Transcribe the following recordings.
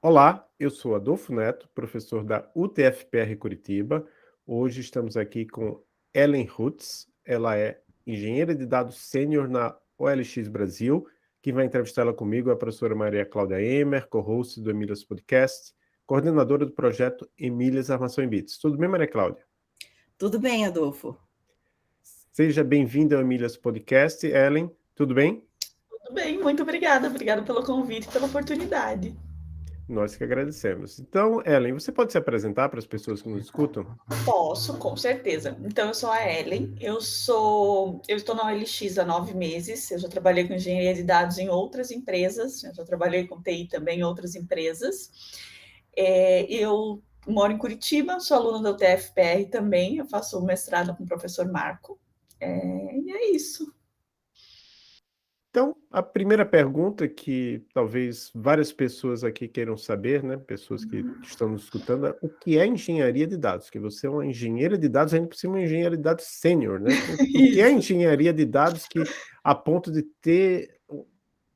Olá, eu sou Adolfo Neto, professor da UTFPR Curitiba. Hoje estamos aqui com Ellen Rutz. Ela é engenheira de dados sênior na OLX Brasil. Quem vai entrevistá-la comigo é a professora Maria Cláudia Emer, co-host do Emílias Podcast, coordenadora do projeto Emílias Armação em Bits. Tudo bem, Maria Cláudia? Tudo bem, Adolfo? Seja bem-vinda ao Emílias Podcast. Ellen, tudo bem? Tudo bem, muito obrigada. Obrigada pelo convite, pela oportunidade. Nós que agradecemos. Então, Ellen, você pode se apresentar para as pessoas que nos escutam? Posso, com certeza. Então, eu sou a Ellen, eu estou na OLX há 9 meses, eu já trabalhei com engenharia de dados em outras empresas, eu já trabalhei com TI também em outras empresas. Eu moro em Curitiba, sou aluna da UTFPR também, eu faço mestrado com o professor Marco. E é isso. Então, a primeira pergunta que talvez várias pessoas aqui queiram saber, né, pessoas que estão nos escutando, é o que é engenharia de dados? Que você é uma engenheira de dados, ainda por cima uma engenheira de dados sênior, né? O que é Isso. engenharia de dados que, a ponto de ter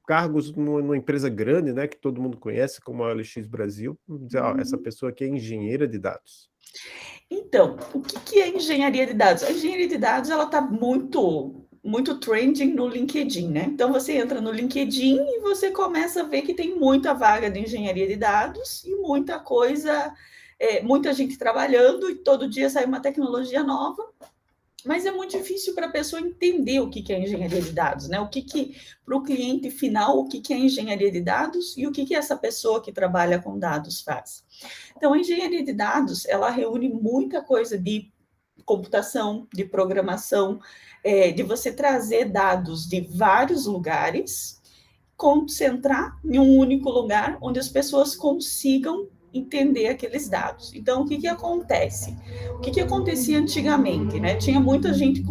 cargos numa empresa grande, né, que todo mundo conhece, como a OLX Brasil, dizer, essa pessoa aqui é engenheira de dados. Então, o que é engenharia de dados? A engenharia de dados ela está muito trending no LinkedIn, né? Então você entra no LinkedIn e você começa a ver que tem muita vaga de engenharia de dados e muita coisa, muita gente trabalhando e todo dia sai uma tecnologia nova. Mas é muito difícil para a pessoa entender o que é engenharia de dados, né? Para o cliente final, o que é engenharia de dados e o que essa pessoa que trabalha com dados faz. Então, a engenharia de dados, ela reúne muita coisa de computação, de programação, de você trazer dados de vários lugares, concentrar em um único lugar onde as pessoas consigam entender aqueles dados. Então, o que acontece? O que acontecia antigamente, né? Tinha muita gente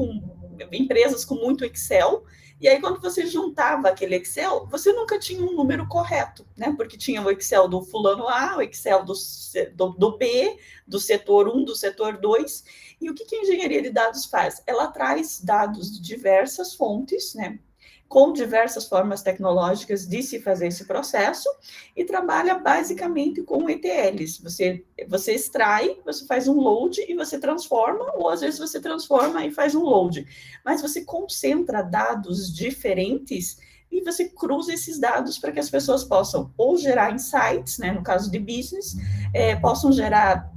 empresas com muito Excel, e aí quando você juntava aquele Excel, você nunca tinha um número correto, né? Porque tinha o Excel do fulano A, o Excel do B, do setor 1, do setor 2, e o que a engenharia de dados faz? Ela traz dados de diversas fontes, né? Com diversas formas tecnológicas de se fazer esse processo e trabalha basicamente com ETLs. Você extrai, você faz um load e você transforma, ou às vezes você transforma e faz um load. Mas você concentra dados diferentes e você cruza esses dados para que as pessoas possam ou gerar insights, né, no caso de business, possam gerar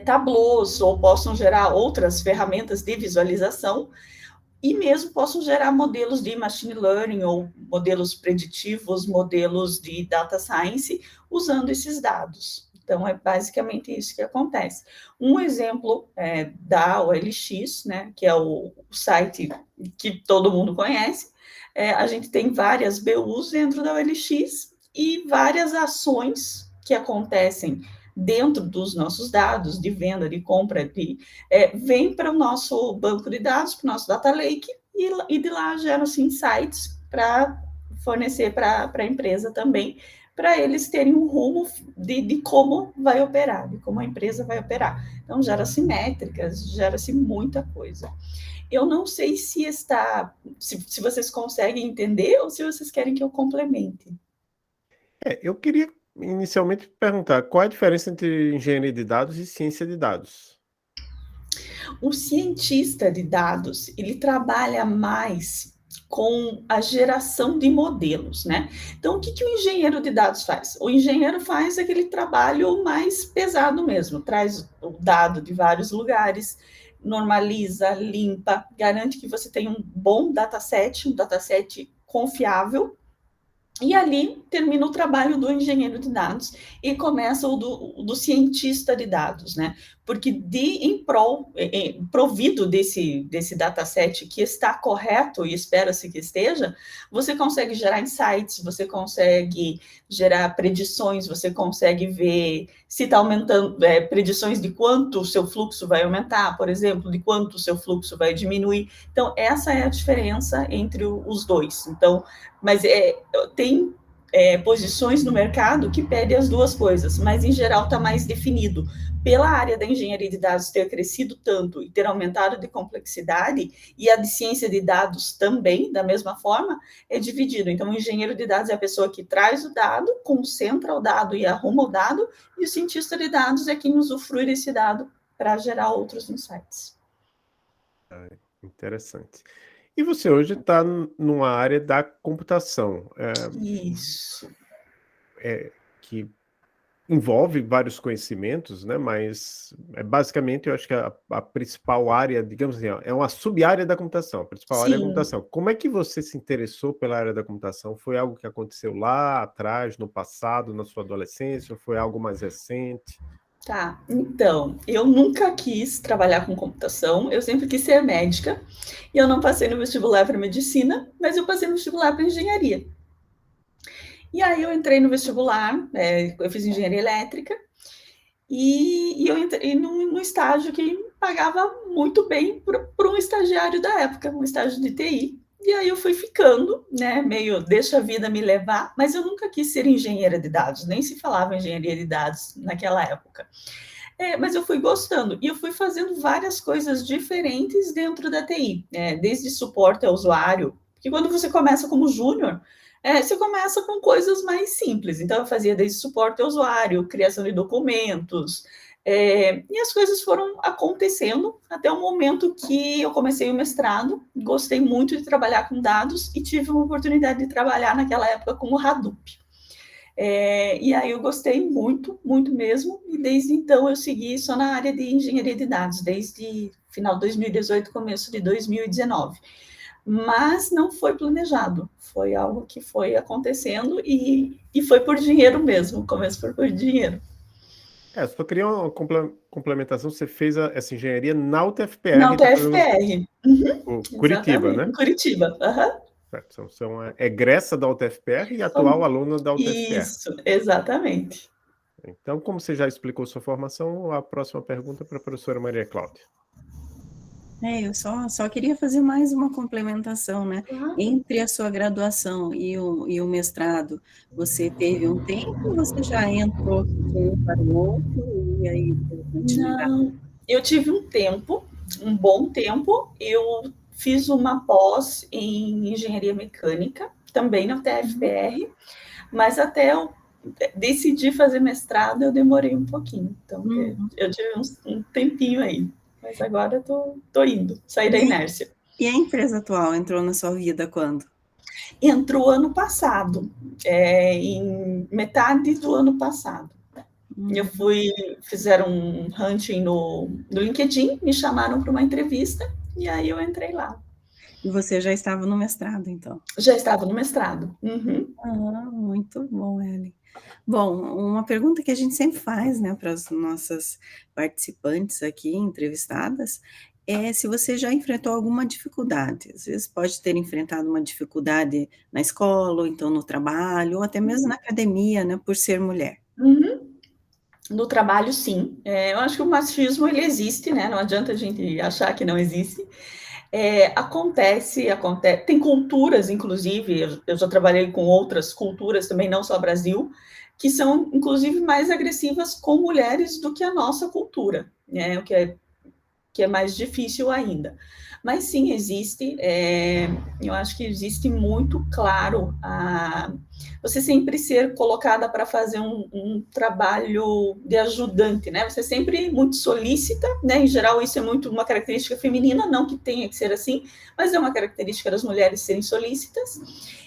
tableaus ou possam gerar outras ferramentas de visualização e mesmo possam gerar modelos de machine learning ou modelos preditivos, modelos de data science, usando esses dados. Então, é basicamente isso que acontece. Um exemplo da OLX, né, que é o site que todo mundo conhece, a gente tem várias BUs dentro da OLX e várias ações que acontecem dentro dos nossos dados de venda, de compra, vem para o nosso banco de dados, para o nosso data lake, e de lá geram-se insights para fornecer para a empresa também, para eles terem um rumo de como vai operar, de como a empresa vai operar. Então, gera-se métricas, gera-se muita coisa. Eu não sei se vocês conseguem entender ou se vocês querem que eu complemente. Eu queria inicialmente perguntar qual é a diferença entre engenharia de dados e ciência de dados? O cientista de dados, ele trabalha mais com a geração de modelos, né? Então, o que o engenheiro de dados faz? O engenheiro faz aquele trabalho mais pesado mesmo, traz o dado de vários lugares, normaliza, limpa, garante que você tenha um bom dataset, um dataset confiável, e ali termina o trabalho do engenheiro de dados e começa o do cientista de dados, né? Porque provido desse dataset que está correto e espera-se que esteja, você consegue gerar insights, você consegue gerar predições, você consegue ver se está aumentando, predições de quanto o seu fluxo vai aumentar, por exemplo, de quanto o seu fluxo vai diminuir. Então, essa é a diferença entre os dois. Então, mas tem posições no mercado que pedem as duas coisas, mas em geral está mais definido. Pela área da engenharia de dados ter crescido tanto e ter aumentado de complexidade, e a de ciência de dados também, da mesma forma, é dividido. Então, o engenheiro de dados é a pessoa que traz o dado, concentra o dado e arruma o dado, e o cientista de dados é quem usufrui desse dado para gerar outros insights. Interessante. E você hoje está numa área da computação, Isso. que envolve vários conhecimentos, né? Mas basicamente eu acho que a principal área, digamos assim, é uma sub-área da computação. A principal área é a Sim. computação. Como é que você se interessou pela área da computação? Foi algo que aconteceu lá atrás, no passado, na sua adolescência, ou foi algo mais recente? Tá, então, eu nunca quis trabalhar com computação, eu sempre quis ser médica, e eu não passei no vestibular para medicina, mas eu passei no vestibular para engenharia. E aí eu entrei no vestibular, eu fiz engenharia elétrica, e eu entrei num estágio que pagava muito bem para um estagiário da época, um estágio de TI. E aí eu fui ficando, né, meio deixa a vida me levar, mas eu nunca quis ser engenheira de dados, nem se falava engenharia de dados naquela época. Mas eu fui gostando, e eu fui fazendo várias coisas diferentes dentro da TI, desde suporte ao usuário, porque quando você começa como júnior, você começa com coisas mais simples, então eu fazia desde suporte ao usuário, criação de documentos, e as coisas foram acontecendo até o momento que eu comecei o mestrado, gostei muito de trabalhar com dados e tive uma oportunidade de trabalhar naquela época com o Hadoop. E aí eu gostei muito, muito mesmo, e desde então eu segui só na área de engenharia de dados, desde final de 2018, começo de 2019. Mas não foi planejado, foi algo que foi acontecendo e foi por dinheiro mesmo, começo por dinheiro. Só queria uma complementação, você fez essa engenharia na UTFPR. Na UTFPR. Curitiba, né? Em Curitiba, Certo. Você é uma egressa da UTFPR e atual aluna da UTFPR. Isso, exatamente. Então, como você já explicou sua formação, a próxima pergunta é para a professora Maria Cláudia. Eu só queria fazer mais uma complementação, né? Entre a sua graduação e o mestrado, você teve um tempo ou você já entrou de um para o outro e aí deu continuidade? Não, eu tive um tempo, um bom tempo, eu fiz uma pós em engenharia mecânica, também na UTFPR, mas até eu decidir fazer mestrado, eu demorei um pouquinho. Então, eu tive um tempinho aí. Mas agora eu tô indo, saí da inércia. E a empresa atual entrou na sua vida quando? Entrou ano passado, em metade do ano passado. Fizeram um hunting no LinkedIn, me chamaram para uma entrevista, e aí eu entrei lá. E você já estava no mestrado, então? Já estava no mestrado. Muito bom, Ellen. Bom, uma pergunta que a gente sempre faz, né, para as nossas participantes aqui, entrevistadas, é se você já enfrentou alguma dificuldade. Às vezes pode ter enfrentado uma dificuldade na escola, ou então no trabalho, ou até mesmo na academia, né, por ser mulher. No trabalho, sim. Eu acho que o machismo, ele existe, né? Não adianta a gente achar que não existe. Acontece. Tem culturas, inclusive, eu já trabalhei com outras culturas também, não só Brasil, que são, inclusive, mais agressivas com mulheres do que a nossa cultura, né? O que é mais difícil ainda. Mas sim, existe, eu acho que existe muito claro você sempre ser colocada para fazer um trabalho de ajudante, né? Você sempre muito solícita, né? Em geral, isso é muito uma característica feminina, não que tenha que ser assim, mas é uma característica das mulheres serem solícitas,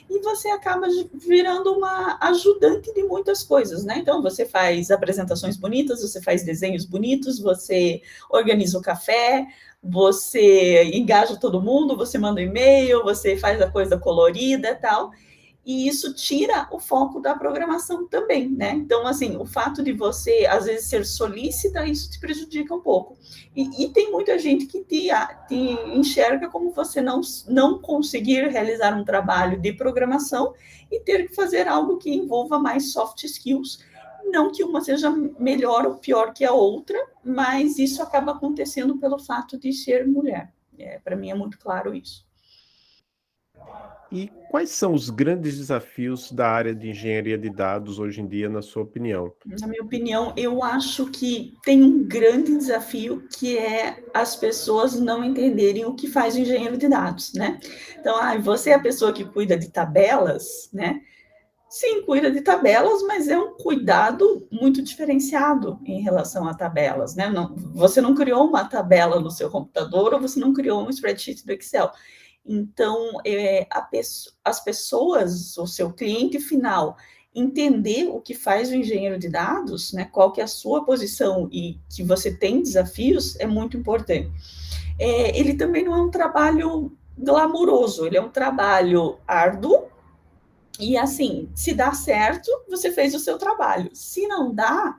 e você acaba virando uma ajudante de muitas coisas, né? Então, você faz apresentações bonitas, você faz desenhos bonitos, você organiza o café, você engaja todo mundo, você manda um e-mail, você faz a coisa colorida e tal, e isso tira o foco da programação também, né? Então, assim, o fato de você, às vezes, ser solícita, isso te prejudica um pouco. E tem muita gente que te enxerga como você não conseguir realizar um trabalho de programação e ter que fazer algo que envolva mais soft skills. Não que uma seja melhor ou pior que a outra, mas isso acaba acontecendo pelo fato de ser mulher. Para mim é muito claro isso. E quais são os grandes desafios da área de engenharia de dados hoje em dia, na sua opinião? Na minha opinião, eu acho que tem um grande desafio, que é as pessoas não entenderem o que faz o engenheiro de dados, né? Então, você é a pessoa que cuida de tabelas, né? Sim, cuida de tabelas, mas é um cuidado muito diferenciado em relação a tabelas, né? Você não criou uma tabela no seu computador ou você não criou um spreadsheet do Excel. Então, as pessoas, o seu cliente final, entender o que faz o engenheiro de dados, né, qual que é a sua posição e que você tem desafios, é muito importante. Ele também não é um trabalho glamouroso, ele é um trabalho árduo, e assim, se dá certo, você fez o seu trabalho. Se não dá,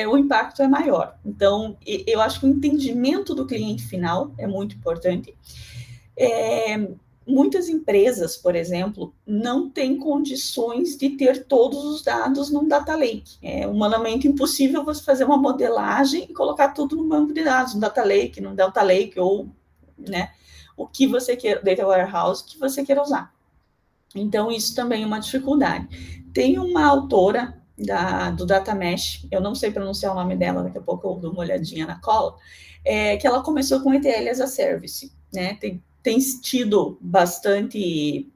o impacto é maior. Então, eu acho que o entendimento do cliente final é muito importante. Muitas empresas, por exemplo, não têm condições de ter todos os dados num data lake. É humanamente impossível você fazer uma modelagem e colocar tudo no banco de dados, no data lake, no delta lake, ou, né, o que você quer, data warehouse, que você queira usar. Então, isso também é uma dificuldade. Tem uma autora do Data Mesh, eu não sei pronunciar o nome dela, daqui a pouco eu dou uma olhadinha na cola, que ela começou com ETL as a Service, né? Tem tido bastante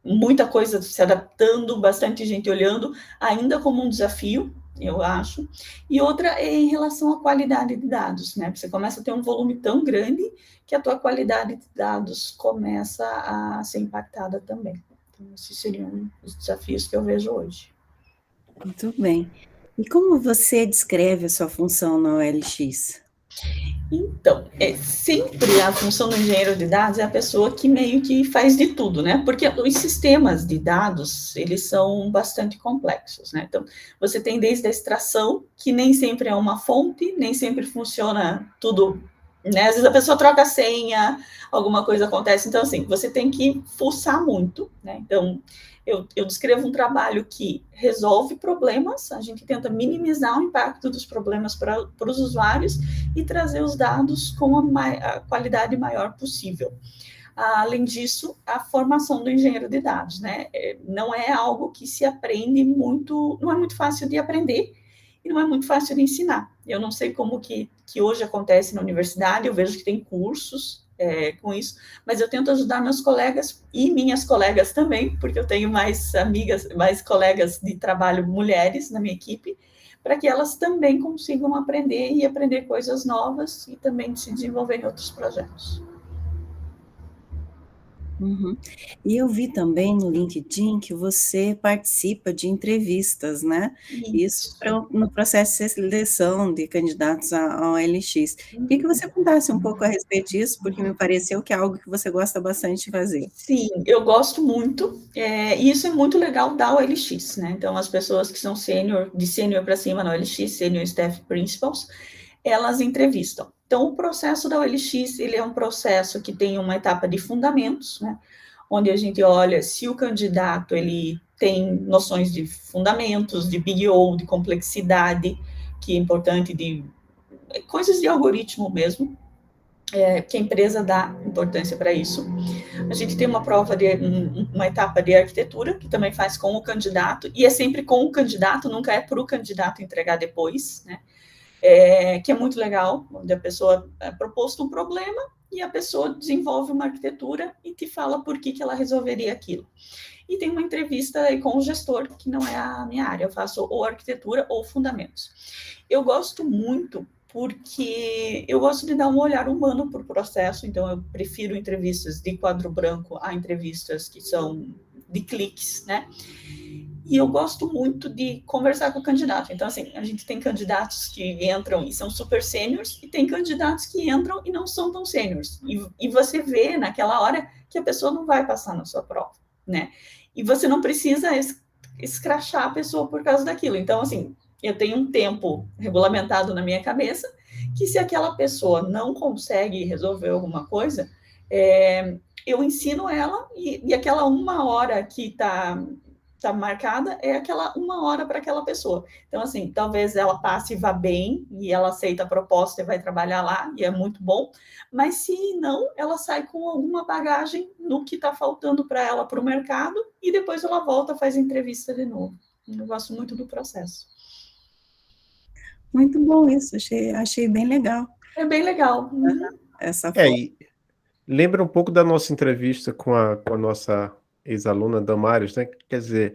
muita coisa se adaptando, bastante gente olhando, ainda como um desafio, eu acho. E outra é em relação à qualidade de dados, né? Você começa a ter um volume tão grande que a tua qualidade de dados começa a ser impactada também. Então, esses seriam os desafios que eu vejo hoje. Muito bem. E como você descreve a sua função na OLX? Então, sempre a função do engenheiro de dados é a pessoa que meio que faz de tudo, né? Porque os sistemas de dados, eles são bastante complexos, né? Então, você tem desde a extração, que nem sempre é uma fonte, nem sempre funciona tudo, né? Às vezes a pessoa troca a senha, alguma coisa acontece. Então, assim, você tem que fuçar muito, né? Então, eu descrevo um trabalho que resolve problemas, a gente tenta minimizar o impacto dos problemas para os usuários e trazer os dados com a qualidade maior possível. Além disso, a formação do engenheiro de dados, né? Não é algo que se aprende muito, não é muito fácil de aprender e não é muito fácil de ensinar. Eu não sei como que hoje acontece na universidade, eu vejo que tem cursos com isso, mas eu tento ajudar meus colegas e minhas colegas também, porque eu tenho mais amigas, mais colegas de trabalho mulheres na minha equipe, para que elas também consigam aprender e aprender coisas novas e também se desenvolver em outros projetos. Uhum. E eu vi também no LinkedIn que você participa de entrevistas, né? Isso no processo de seleção de candidatos à OLX. Queria que você contasse um pouco a respeito disso, porque me pareceu que é algo que você gosta bastante de fazer. Sim, eu gosto muito, e isso é muito legal da OLX, né? Então, as pessoas que são de sênior para cima na OLX, Senior Staff Principals, elas entrevistam. Então, o processo da OLX, ele é um processo que tem uma etapa de fundamentos, né? Onde a gente olha se o candidato, ele tem noções de fundamentos, de Big O, de complexidade, que é importante, de coisas de algoritmo mesmo, que a empresa dá importância para isso. A gente tem uma prova uma etapa de arquitetura, que também faz com o candidato, e é sempre com o candidato, nunca é para o candidato entregar depois, né? Que é muito legal, onde a pessoa é proposto um problema e a pessoa desenvolve uma arquitetura e te fala por que ela resolveria aquilo. E tem uma entrevista aí com o gestor, que não é a minha área, eu faço ou arquitetura ou fundamentos. Eu gosto muito porque eu gosto de dar um olhar humano para o processo, então eu prefiro entrevistas de quadro branco a entrevistas que são de cliques, né? E eu gosto muito de conversar com o candidato. Então, assim, a gente tem candidatos que entram e são super sêniors, e tem candidatos que entram e não são tão sêniors. E você vê naquela hora que a pessoa não vai passar na sua prova, né? E você não precisa escrachar a pessoa por causa daquilo. Então, assim, eu tenho um tempo regulamentado na minha cabeça, que se aquela pessoa não consegue resolver alguma coisa, eu ensino ela, e aquela 1 hora que está tá marcada é aquela 1 hora para aquela pessoa. Então, assim, talvez ela passe e vá bem, e ela aceita a proposta e vai trabalhar lá, e é muito bom, mas se não, ela sai com alguma bagagem no que está faltando para ela para o mercado, e depois ela volta, faz entrevista de novo. Eu gosto muito do processo. Muito bom isso, achei bem legal. É bem legal. Essa forma. E lembra um pouco da nossa entrevista com a nossa ex-aluna Damares, né? Quer dizer,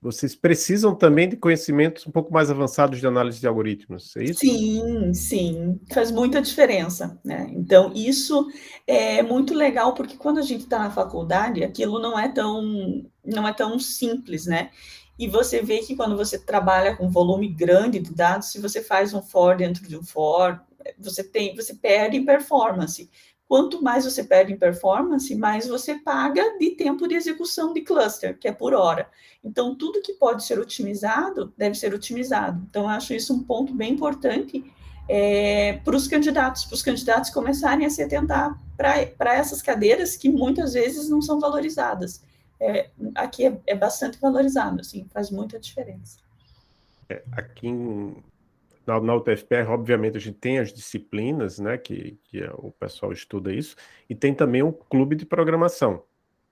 vocês precisam também de conhecimentos um pouco mais avançados de análise de algoritmos, é isso? Sim, sim, faz muita diferença, né? Então, isso é muito legal, porque quando a gente está na faculdade, aquilo não é tão simples, né? E você vê que quando você trabalha com volume grande de dados, se você faz um for dentro de um for, você perde em performance. Quanto mais você perde em performance, mais você paga de tempo de execução de cluster, que é por hora. Então, tudo que pode ser otimizado, deve ser otimizado. Então, eu acho isso um ponto bem importante para os candidatos começarem a se atentar para essas cadeiras que muitas vezes não são valorizadas. Aqui é bastante valorizado, assim, faz muita diferença. Aqui na UTFPR, obviamente, a gente tem as disciplinas, né, que o pessoal estuda isso, e tem também um clube de programação.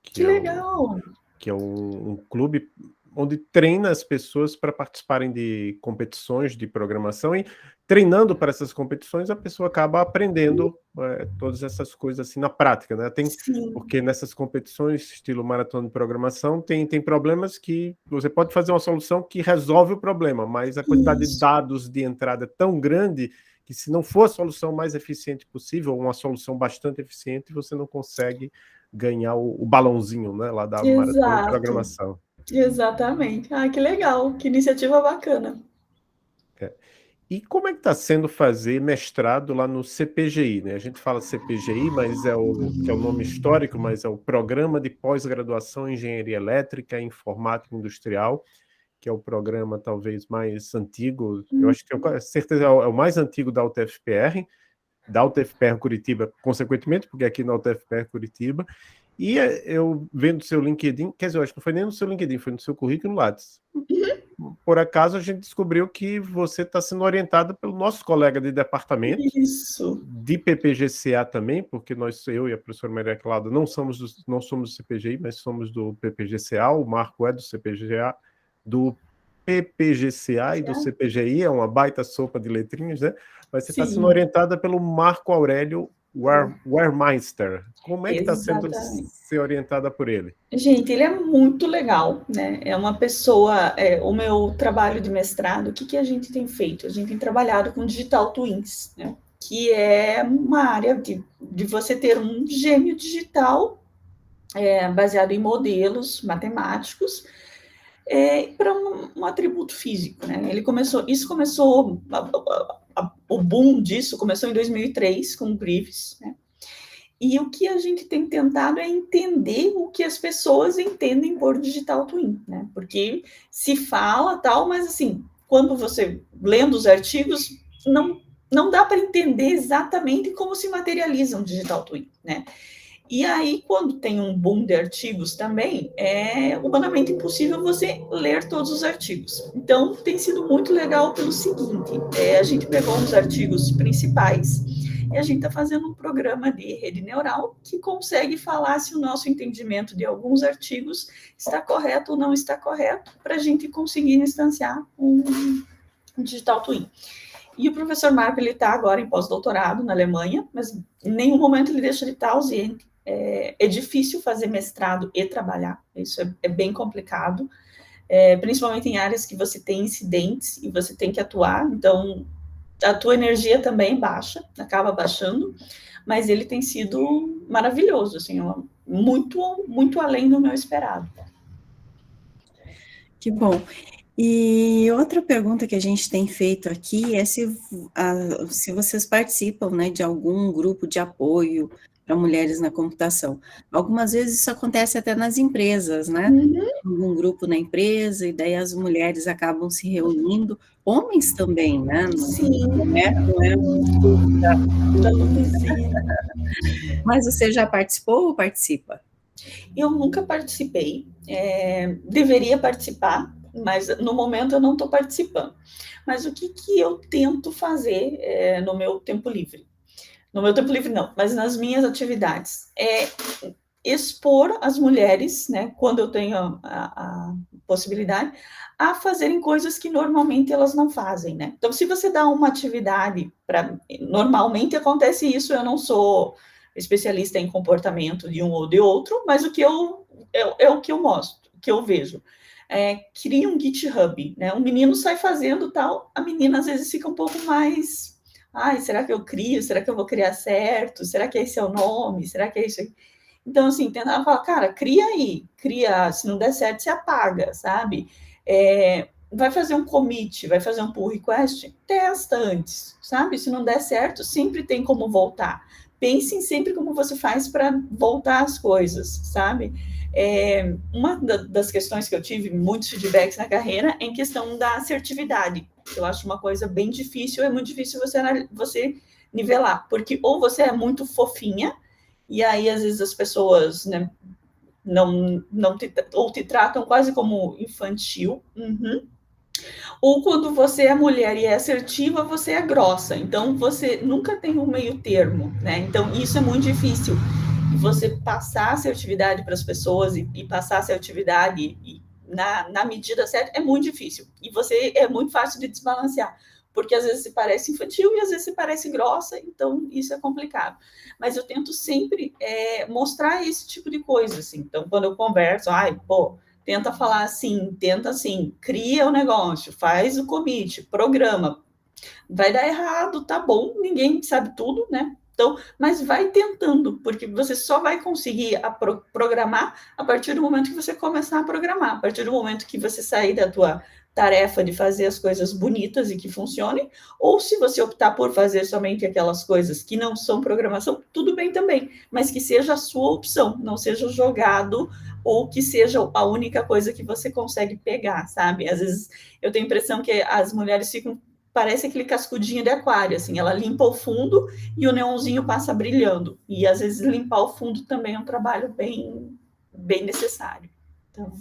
Que legal! Que é um clube onde treina as pessoas para participarem de competições de programação, e treinando para essas competições, a pessoa acaba aprendendo todas essas coisas assim na prática, né? Porque nessas competições, estilo maratona de programação, tem problemas que você pode fazer uma solução que resolve o problema, mas a quantidade de dados de entrada é tão grande que, se não for a solução mais eficiente possível, uma solução bastante eficiente, você não consegue ganhar o balãozinho, né, lá da maratona de programação. Exatamente. Que legal, que iniciativa bacana. E como é que está sendo fazer mestrado lá no CPGI, né? A gente fala CPGI, mas que é o nome histórico, mas é o Programa de Pós-Graduação em Engenharia Elétrica e Informática Industrial, que é o programa talvez mais antigo, eu acho que com certeza é o mais antigo da UTFPR Curitiba, consequentemente, porque aqui na UTFPR Curitiba. E eu vendo seu LinkedIn, quer dizer, eu acho que não foi nem no seu LinkedIn, foi no seu currículo Lattes. Por acaso a gente descobriu que você está sendo orientada pelo nosso colega de departamento, de PPGCA também, porque eu e a professora Maria Cláudia não somos do CPGI, mas somos do PPGCA, o Marco é do CPGA, do PPGCA e do CPGI, é uma baita sopa de letrinhas, né? Mas você está sendo orientada pelo Marco Aurélio Wehrmeister. Como é que está sendo ser orientada por ele? Gente, ele é muito legal, né? É uma pessoa... o meu trabalho de mestrado, o que a gente tem feito? A gente tem trabalhado com Digital Twins, né? Que é uma área de você ter um gêmeo digital baseado em modelos matemáticos para um atributo físico, né? O boom disso começou em 2003 com o Greaves, né? E o que a gente tem tentado é entender o que as pessoas entendem por Digital Twin, né? Porque se fala tal, mas assim, quando você lendo os artigos, não dá para entender exatamente como se materializa um Digital Twin, né? E aí, quando tem um boom de artigos também, é humanamente impossível você ler todos os artigos. Então, tem sido muito legal pelo seguinte, a gente pegou uns artigos principais e a gente está fazendo um programa de rede neural que consegue falar se o nosso entendimento de alguns artigos está correto ou não está correto, para a gente conseguir instanciar um Digital Twin. E o professor Marco, ele está agora em pós-doutorado na Alemanha, mas em nenhum momento ele deixa de estar ausente. É difícil fazer mestrado e trabalhar, isso é bem complicado, principalmente em áreas que você tem incidentes e você tem que atuar, então a tua energia também baixa, acaba baixando, mas ele tem sido maravilhoso, assim, muito, muito além do meu esperado. Que bom. E outra pergunta que a gente tem feito aqui é se vocês participam, né, de algum grupo de apoio para mulheres na computação. Algumas vezes isso acontece até nas empresas, né? Um grupo na empresa, e daí as mulheres acabam se reunindo, homens também, né? Sim. Não é um grupo da... Mas você já participou ou participa? Eu nunca participei, deveria participar, mas no momento eu não estou participando. Mas o que eu tento fazer no meu tempo livre? No meu tempo livre não, mas nas minhas atividades. Expor as mulheres, né, quando eu tenho a possibilidade, a fazerem coisas que normalmente elas não fazem, né? Então, se você dá uma atividade normalmente acontece isso, eu não sou especialista em comportamento de um ou de outro, mas o que é o que eu mostro, o que eu vejo. Cria um GitHub, né? Um menino sai fazendo tal, a menina às vezes fica um pouco mais... Ai, será que eu crio? Será que eu vou criar certo? Será que esse é o nome? Será que é isso aqui? Então, assim, tentar falar, cara, cria aí, se não der certo, você apaga, sabe? Vai fazer um commit, vai fazer um pull request, testa antes, sabe? Se não der certo, sempre tem como voltar. Pense em sempre como você faz para voltar as coisas, sabe? Uma das questões que eu tive, muitos feedbacks na carreira, é em questão da assertividade. Eu acho uma coisa bem difícil, é muito difícil você nivelar, porque ou você é muito fofinha, e aí às vezes as pessoas, né, ou te tratam quase como infantil, ou quando você é mulher e é assertiva, você é grossa, então você nunca tem um meio termo, né? Então isso é muito difícil, você passar assertividade para as pessoas e passar assertividade na medida certa é muito difícil, e você é muito fácil de desbalancear, porque às vezes se parece infantil e às vezes se parece grossa, então isso é complicado. Mas eu tento sempre mostrar esse tipo de coisa, assim. Então, quando eu converso, tenta falar assim, tenta assim, cria o negócio, faz o commit, programa. Vai dar errado, tá bom, ninguém sabe tudo, né? Então, mas vai tentando, porque você só vai conseguir programar a partir do momento que você começar a programar, a partir do momento que você sair da tua tarefa de fazer as coisas bonitas e que funcionem, ou se você optar por fazer somente aquelas coisas que não são programação, tudo bem também, mas que seja a sua opção, não seja jogado ou que seja a única coisa que você consegue pegar, sabe? Às vezes eu tenho a impressão que as mulheres ficam, parece aquele cascudinho de aquário, assim, ela limpa o fundo e o neonzinho passa brilhando, e às vezes limpar o fundo também é um trabalho bem, bem necessário. Então,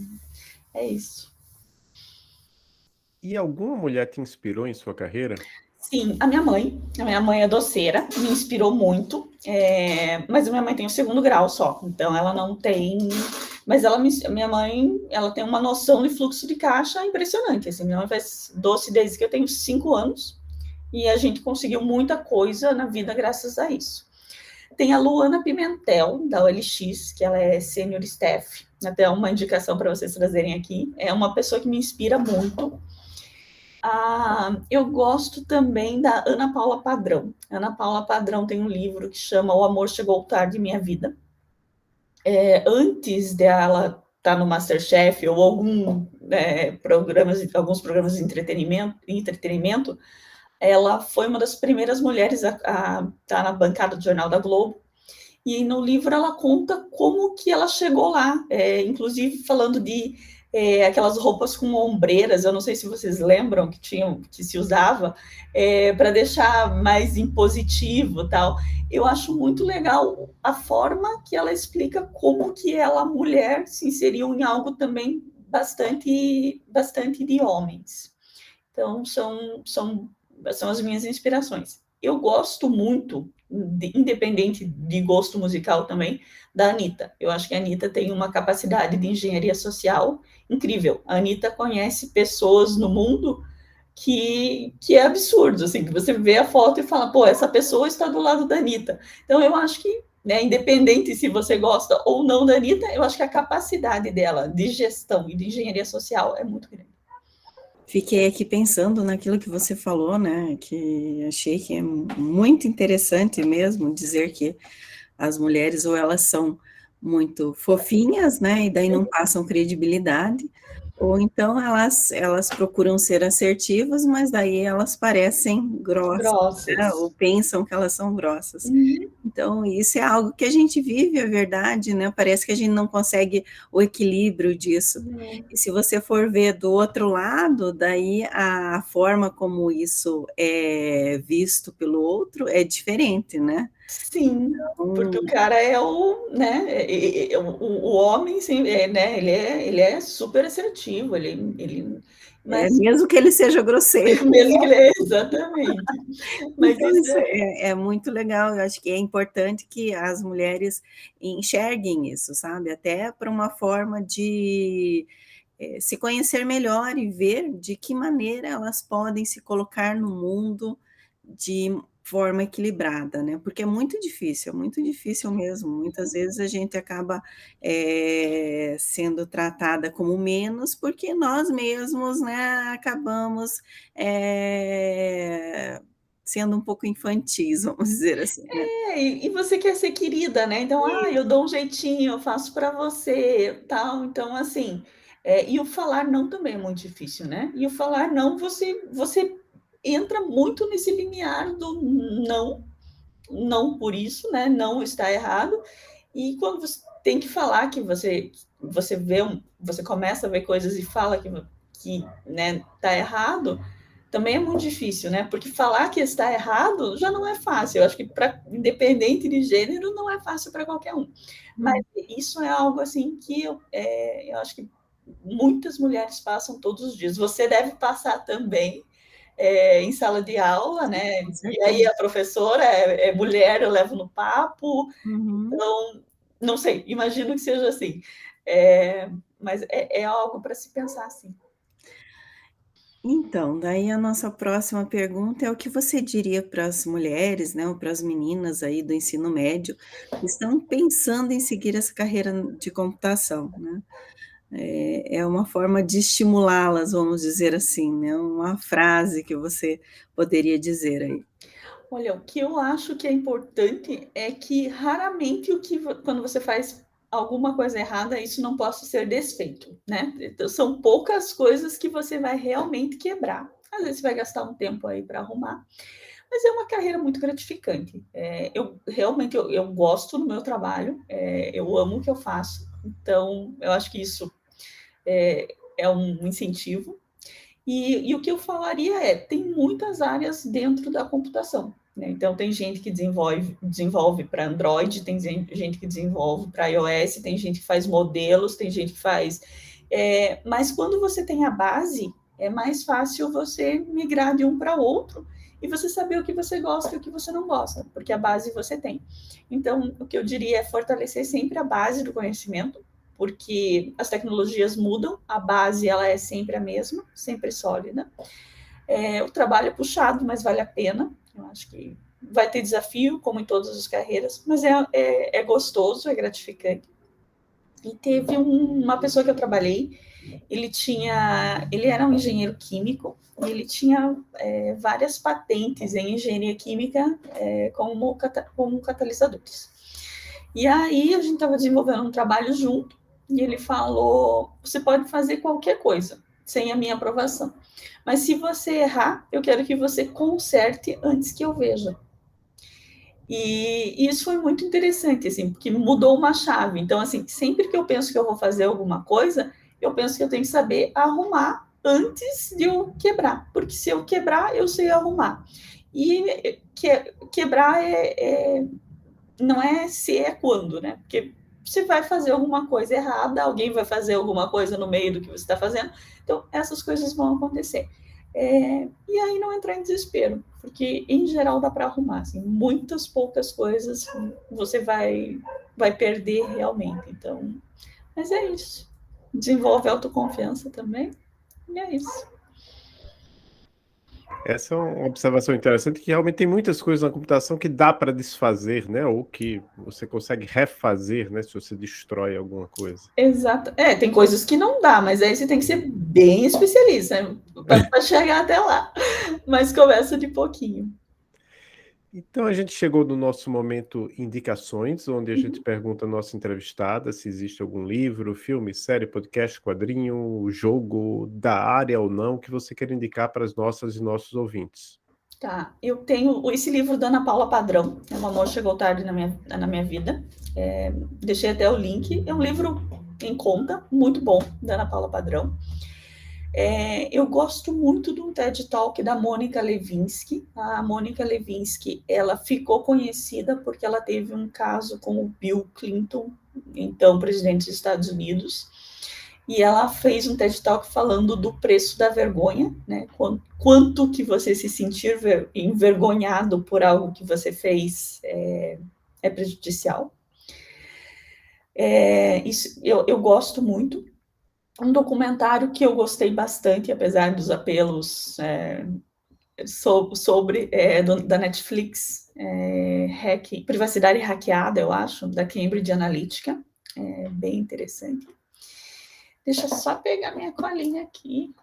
é isso. E alguma mulher te inspirou em sua carreira? Sim, a minha mãe é doceira, me inspirou muito, mas a minha mãe tem o 2º grau só, então ela não tem, mas minha mãe, ela tem uma noção de fluxo de caixa impressionante, assim, minha mãe faz doce desde que eu tenho 5 anos, e a gente conseguiu muita coisa na vida graças a isso. Tem a Luana Pimentel, da OLX, que ela é senior staff, até uma indicação para vocês trazerem aqui, é uma pessoa que me inspira muito. Eu gosto também da Ana Paula Padrão. Ana Paula Padrão tem um livro que chama O Amor Chegou Tarde em Minha Vida. Antes dela estar no MasterChef ou alguns programas de entretenimento, ela foi uma das primeiras mulheres a estar na bancada do Jornal da Globo. E no livro ela conta como que ela chegou lá, inclusive falando de aquelas roupas com ombreiras, eu não sei se vocês lembram que se usava, para deixar mais impositivo e tal. Eu acho muito legal a forma que ela explica como que ela, mulher, se inseriu em algo também bastante de homens. Então, são as minhas inspirações. Eu gosto muito, independente de gosto musical também, da Anitta. Eu acho que a Anitta tem uma capacidade de engenharia social incrível. A Anitta conhece pessoas no mundo que é absurdo, assim, que você vê a foto e fala, pô, essa pessoa está do lado da Anitta. Então, eu acho que, né, independente se você gosta ou não da Anitta, eu acho que a capacidade dela de gestão e de engenharia social é muito grande. Fiquei aqui pensando naquilo que você falou, né, que achei que é muito interessante mesmo dizer que as mulheres ou elas são muito fofinhas, né, e daí não passam credibilidade, ou então elas procuram ser assertivas, mas daí elas parecem grossas, né, ou pensam que elas são grossas. Então, isso é algo que a gente vive, é verdade, né? Parece que a gente não consegue o equilíbrio disso. E se você for ver do outro lado, daí a forma como isso é visto pelo outro é diferente, né? Sim, porque o Então, cara é o, né, o homem, sim, né, ele é super assertivo, mas mesmo que ele seja grosseiro. mesmo que ele exatamente. Mas Então, isso isso é muito legal. Eu acho que é importante que as mulheres enxerguem isso, sabe? Até para uma forma de se conhecer melhor e ver de que maneira elas podem se colocar no mundo de forma equilibrada, né? Porque é muito difícil mesmo. Muitas vezes a gente acaba sendo tratada como menos porque nós mesmos, né, acabamos sendo um pouco infantis, vamos dizer assim, né? e você quer ser querida, né, então: "Ah, eu dou um jeitinho, eu faço para você", tal, então assim, e o falar não também é muito difícil, né, e o falar não você entra muito nesse limiar do não, não por isso, né, não está errado, e quando você tem que falar que você vê você começa a ver coisas e fala que, né, tá errado, também é muito difícil, né? Porque falar que está errado já não é fácil. Eu acho que para independente de gênero não é fácil para qualquer um. Mas isso é algo assim que eu acho que muitas mulheres passam todos os dias. Você deve passar também em sala de aula, né? Com E aí certeza. a professora é mulher, eu levo no papo, Uhum. então não sei, imagino que seja assim. É, mas é algo para se pensar assim. Então, daí a nossa próxima pergunta é o que você diria para as mulheres, né, ou para as meninas aí do ensino médio, que estão pensando em seguir essa carreira de computação, né? É uma forma de estimulá-las, vamos dizer assim, né? Uma frase que você poderia dizer aí. Olha, o que eu acho que é importante é que raramente quando você faz alguma coisa errada, isso não possa ser desfeito, né? Então, são poucas coisas que você vai realmente quebrar. Às vezes você vai gastar um tempo aí para arrumar, mas é uma carreira muito gratificante. Eu realmente eu gosto do meu trabalho, eu amo o que eu faço, então eu acho que isso é um incentivo. E o que eu falaria tem muitas áreas dentro da computação. Né? Então, tem gente que desenvolve para Android, tem gente que desenvolve para iOS, tem gente que faz modelos, tem gente que faz. Mas quando você tem a base, é mais fácil você migrar de um para outro e você saber o que você gosta e o que você não gosta, porque a base você tem. Então, o que eu diria é fortalecer sempre a base do conhecimento, porque as tecnologias mudam, a base ela é sempre a mesma, sempre sólida. O trabalho é puxado, mas vale a pena. Eu acho que vai ter desafio, como em todas as carreiras, mas é gostoso, é gratificante. E teve uma pessoa que eu trabalhei, ele era um engenheiro químico, e ele tinha várias patentes em engenharia química como catalisadores. E aí a gente estava desenvolvendo um trabalho junto, e ele falou: você pode fazer qualquer coisa, sem a minha aprovação. Mas se você errar, eu quero que você conserte antes que eu veja. E isso foi muito interessante, assim, porque mudou uma chave. Então, assim, sempre que eu penso que eu vou fazer alguma coisa, eu penso que eu tenho que saber arrumar antes de eu quebrar. Porque se eu quebrar, eu sei arrumar. E quebrar não é se, é quando, né? Porque você vai fazer alguma coisa errada, alguém vai fazer alguma coisa no meio do que você está fazendo, então essas coisas vão acontecer. E aí não entrar em desespero, porque em geral dá para arrumar, assim, muitas poucas coisas você vai perder realmente, então, mas é isso. Desenvolve autoconfiança também, e é isso. Essa é uma observação interessante, que realmente tem muitas coisas na computação que dá para desfazer, né? Ou que você consegue refazer, né? Se você destrói alguma coisa. Exato. Tem coisas que não dá, mas aí você tem que ser bem especialista, né? Para chegar até lá. Mas começa de pouquinho. Então a gente chegou no nosso momento indicações, onde a gente Uhum. pergunta à nossa entrevistada se existe algum livro, filme, série, podcast, quadrinho, jogo da área ou não que você quer indicar para as nossas e nossos ouvintes. Tá, eu tenho esse livro da Ana Paula Padrão, O Amor Chegou Tarde na minha Vida. Deixei até o link. É um livro em conta, muito bom, da Ana Paula Padrão. Eu gosto muito do TED Talk da Mônica Lewinsky. A Mônica Lewinsky, ela ficou conhecida porque ela teve um caso com o Bill Clinton, então presidente dos Estados Unidos, e ela fez um TED Talk falando do preço da vergonha, né? Quanto que você se sentir envergonhado por algo que você fez é prejudicial. Isso eu gosto muito. Um documentário que eu gostei bastante, apesar dos apelos da Netflix, Privacidade Hackeada, eu acho, da Cambridge Analytica, bem interessante. Deixa eu só pegar minha colinha aqui,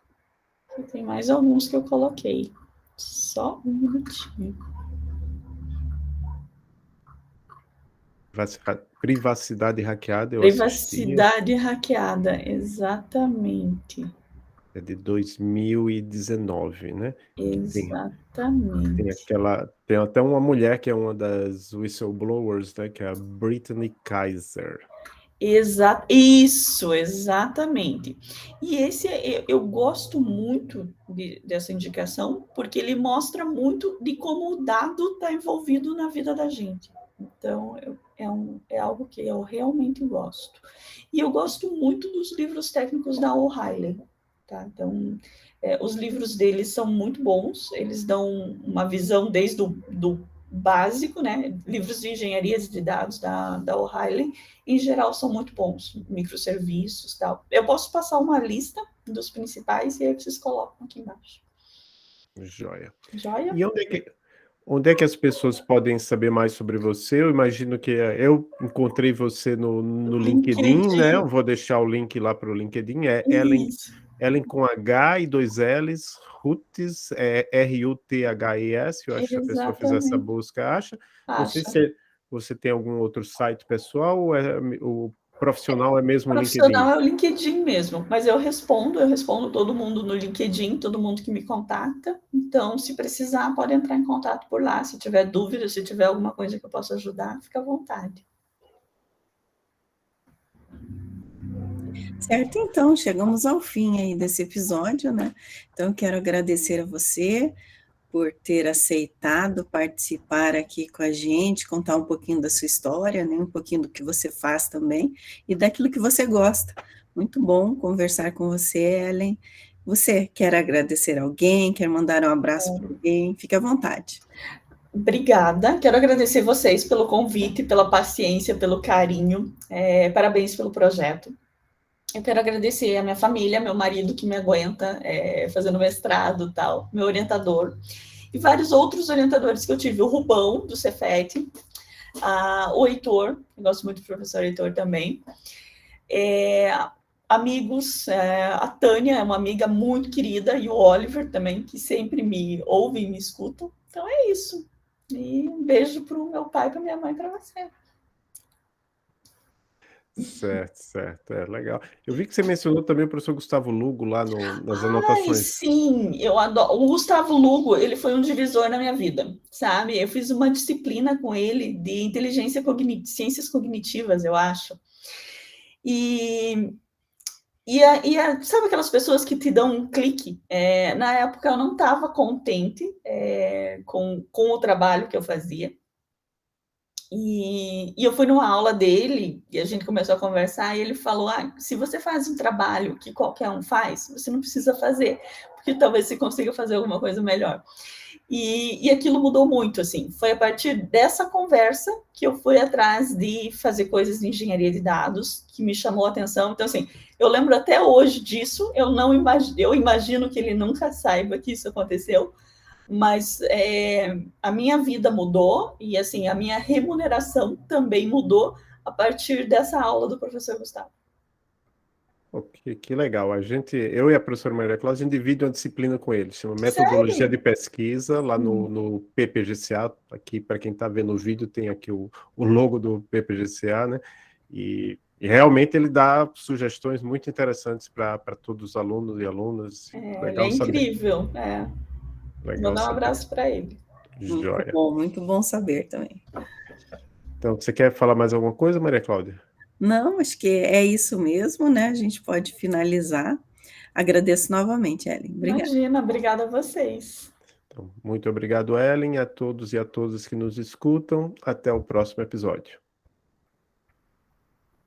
que tem mais alguns que eu coloquei. Só um minutinho. Privacidade Hackeada, eu Privacidade Hackeada, exatamente. É de 2019, né? Exatamente. Tem até uma mulher que é uma das whistleblowers, né? Que é a Brittany Kaiser. Isso, exatamente. E eu gosto muito dessa indicação, porque ele mostra muito de como o dado está envolvido na vida da gente. Então, é algo que eu realmente gosto. E eu gosto muito dos livros técnicos da O'Reilly. Tá? Então, os livros deles são muito bons, eles dão uma visão desde do básico, né? Livros de engenharia de dados da O'Reilly, em geral, são muito bons, microserviços e tal. Eu posso passar uma lista dos principais e aí vocês colocam aqui embaixo. Joia. Joia? E onde é que as pessoas podem saber mais sobre você? Eu imagino que eu encontrei você no LinkedIn, né? Eu vou deixar o link lá para o LinkedIn. É Ellen com H e 2 L's, Ruthes, Ruthes. Eu acho que se a pessoa fizer essa busca, acha. Não sei se você tem algum outro site pessoal ou o profissional é mesmo o LinkedIn? Profissional é o LinkedIn mesmo, mas eu respondo todo mundo no LinkedIn, todo mundo que me contacta. Então, se precisar, pode entrar em contato por lá. Se tiver dúvida, se tiver alguma coisa que eu possa ajudar, fica à vontade. Certo, então, chegamos ao fim aí desse episódio, né? Então, eu quero agradecer a você por ter aceitado participar aqui com a gente, contar um pouquinho da sua história, né? Um pouquinho do que você faz também e daquilo que você gosta. Muito bom conversar com você, Ellen. Você quer agradecer alguém, quer mandar um abraço para alguém? Fique à vontade. Obrigada. Quero agradecer vocês pelo convite, pela paciência, pelo carinho. Parabéns pelo projeto. Eu quero agradecer a minha família, meu marido que me aguenta fazendo mestrado e tal, meu orientador, e vários outros orientadores que eu tive, o Rubão, do Cefet, o Heitor, eu gosto muito do professor Heitor também, amigos, a Tânia é uma amiga muito querida, e o Oliver também, que sempre me ouve e me escuta. Então é isso. E um beijo para o meu pai, para minha mãe, para você. Certo, legal. Eu vi que você mencionou também o professor Gustavo Lugo lá nas anotações. Sim, eu adoro. O Gustavo Lugo, ele foi um divisor na minha vida, sabe? Eu fiz uma disciplina com ele de ciências cognitivas, eu acho. Sabe aquelas pessoas que te dão um clique? Na época eu não estava contente com o trabalho que eu fazia. E eu fui numa aula dele e a gente começou a conversar e ele falou, se você faz um trabalho que qualquer um faz, você não precisa fazer, porque talvez você consiga fazer alguma coisa melhor. E aquilo mudou muito, assim. Foi a partir dessa conversa que eu fui atrás de fazer coisas de engenharia de dados, que me chamou a atenção. Então, assim, eu lembro até hoje disso, eu imagino que ele nunca saiba que isso aconteceu, mas a minha vida mudou e, assim, a minha remuneração também mudou a partir dessa aula do professor Gustavo. Que legal. Eu e a professora Maria Cláudia, a gente divide uma disciplina com ele, chama Metodologia de Pesquisa, lá no PPGCA. Aqui, para quem está vendo o vídeo, tem aqui o logo do PPGCA, né? E realmente ele dá sugestões muito interessantes para todos os alunos e alunas. Ele é incrível. Vou dar um abraço para ele. Joia. Muito bom saber também. Então, você quer falar mais alguma coisa, Maria Cláudia? Não, acho que é isso mesmo, né? A gente pode finalizar. Agradeço novamente, Ellen. Obrigada. Imagina, obrigada a vocês. Então, muito obrigado, Ellen, a todos e a todas que nos escutam. Até o próximo episódio.